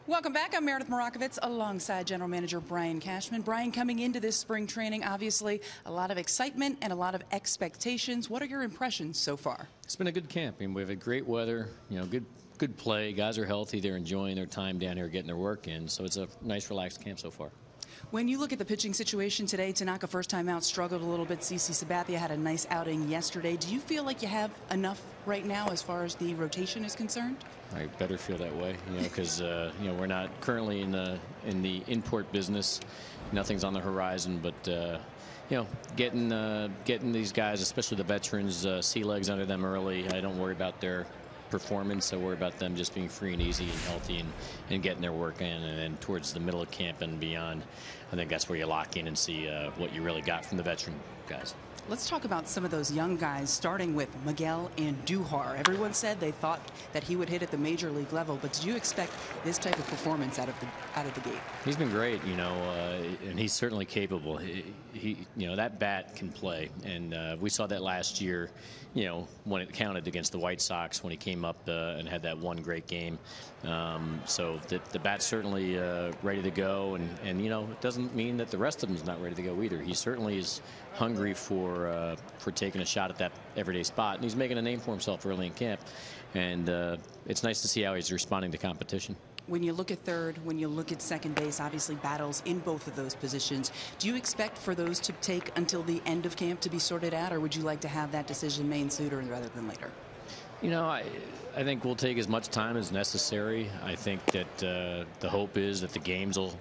Welcome back. I'm Meredith Morakovitz alongside General Manager Brian Cashman. Brian, coming into this spring training, obviously a lot of excitement and a lot of expectations. What are your impressions so far? It's been a good camp. I mean, we've had great weather, good play. Guys are healthy. They're enjoying their time down here, getting their work in. So it's a nice, relaxed camp so far. When you look at the pitching situation today, Tanaka first time out struggled a little bit. CC Sabathia had a nice outing yesterday. Do you feel like you have enough right now as far as the rotation is concerned? I better feel that way, because we're not currently in the import business. Nothing's on the horizon, but getting these guys, especially the veterans, sea legs under them early. I don't worry about their performance. I worry about them just being free and easy and healthy and getting their work in. And then towards the middle of camp and beyond, I think that's where you lock in and see what you really got from the veteran guys. Let's talk about some of those young guys, starting with Miguel Andujar. Everyone said they thought that he would hit at the major league level, but did you expect this type of performance out of the gate? He's been great, and he's certainly capable. He that bat can play, and we saw that last year, when it counted against the White Sox when he came up and had that one great game. So the bat's certainly ready to go, and it doesn't mean that the rest of them's not ready to go either. He certainly is hungry for taking a shot at that everyday spot, and he's making a name for himself early in camp, and it's nice to see how he's responding to competition. When you look at third, when you look at second base, obviously battles in both of those positions. Do you expect for those to take until the end of camp to be sorted out, or would you like to have that decision made sooner rather than later? I think we'll take as much time as necessary. I think that the hope is that the games will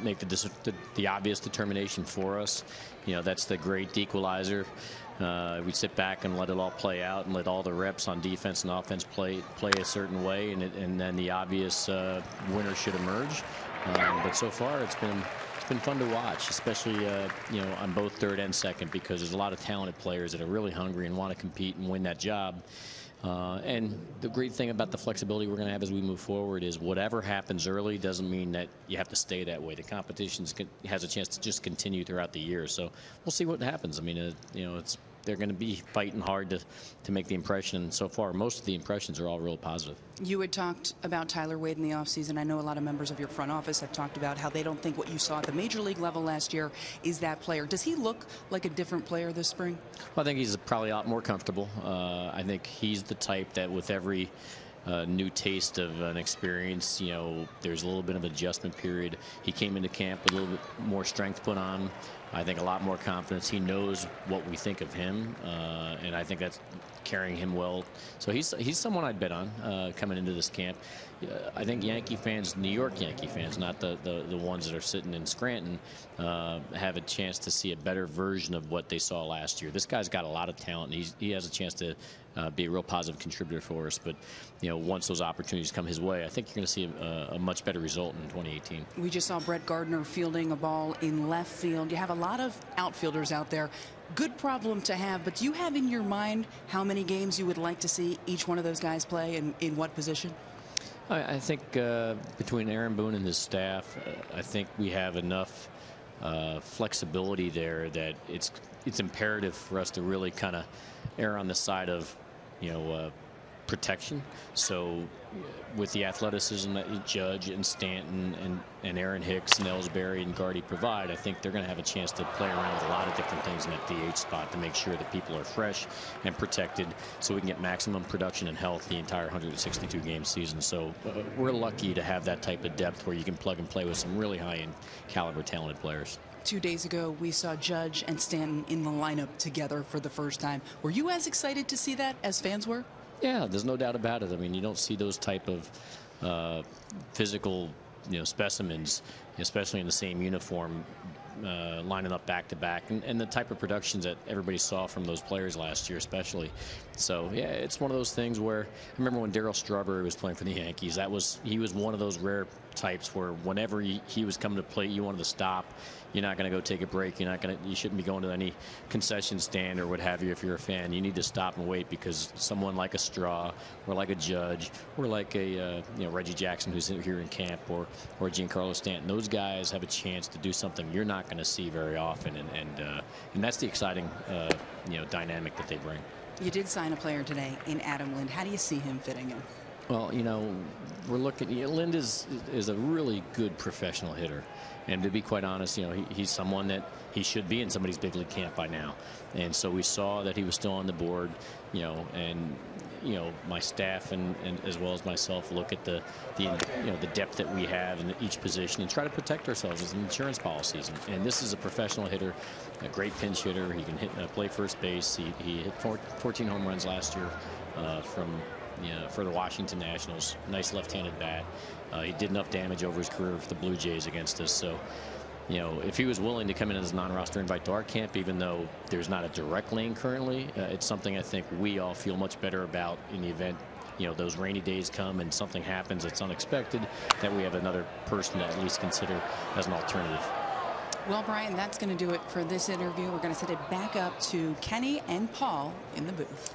make the obvious determination for us. That's the great equalizer. We sit back and let it all play out and let all the reps on defense and offense play a certain way, and then the obvious winner should emerge. But so far it's been fun to watch, especially on both third and second, because there's a lot of talented players that are really hungry and want to compete and win that job. And the great thing about the flexibility we're going to have as we move forward is whatever happens early doesn't mean that you have to stay that way. The competition has a chance to just continue throughout the year. So we'll see what happens. I mean, they're going to be fighting hard to make the impression. And so far, most of the impressions are all real positive. You had talked about Tyler Wade in the offseason. I know a lot of members of your front office have talked about how they don't think what you saw at the major league level last year is that player. Does he look like a different player this spring? Well, I think he's probably a lot more comfortable. I think he's the type that with every new taste of an experience, there's a little bit of an adjustment period. He came into camp with a little bit more strength put on. I think a lot more confidence. He knows what we think of him, and I think that's carrying him well. So he's someone I'd bet on coming into this camp. I think Yankee fans, New York Yankee fans, not the ones that are sitting in Scranton, have a chance to see a better version of what they saw last year. This guy's got a lot of talent. And he has a chance to be a real positive contributor for us. But once those opportunities come his way, I think you're going to see a much better result in 2018. We just saw Brett Gardner fielding a ball in left field. You have a lot of outfielders out there. Good problem to have, but do you have in your mind how many games you would like to see each one of those guys play and in what position? I think between Aaron Boone and his staff, I think we have enough flexibility there that it's imperative for us to really kind of err on the side of protection. So with the athleticism that Judge and Stanton and Aaron Hicks and Ellsbury and Gardy provide, I think they're going to have a chance to play around with a lot of different things in that DH spot to make sure that people are fresh and protected so we can get maximum production and health the entire 162 game season. So we're lucky to have that type of depth where you can plug and play with some really high-end caliber talented players. 2 days ago, we saw Judge and Stanton in the lineup together for the first time. Were you as excited to see that as fans were? Yeah, there's no doubt about it. I mean, you don't see those type of physical, specimens, especially in the same uniform, lining up back to back, and the type of productions that everybody saw from those players last year, especially. So yeah, it's one of those things where I remember when Darryl Strawberry was playing for the Yankees. He was one of those rare types where whenever he was coming to play, you wanted to stop. You're not going to go take a break. You shouldn't be going to any concession stand or what have you if you're a fan. You need to stop and wait because someone like a Straw or like a Judge or like a Reggie Jackson who's here in camp or Giancarlo Stanton, those guys have a chance to do something you're not going to see very often, and that's the exciting dynamic that they bring. You did sign a player today in Adam Lynn. How do you see him fitting in? Well, we're looking. Lynn is a really good professional hitter, and to be quite honest, he's someone that he should be in somebody's big league camp by now. And so we saw that he was still on the board, and my staff and as well as myself look at the depth that we have in each position and try to protect ourselves as insurance policies. And this is a professional hitter, a great pinch hitter. He can play first base. He hit 14 home runs last year for the Washington Nationals. Nice left-handed bat. He did enough damage over his career for the Blue Jays against us. So, if he was willing to come in as a non-roster invite to our camp, even though there's not a direct lane currently, it's something I think we all feel much better about in the event, those rainy days come and something happens that's unexpected, that we have another person to at least consider as an alternative. Well, Brian, that's going to do it for this interview. We're going to set it back up to Kenny and Paul in the booth.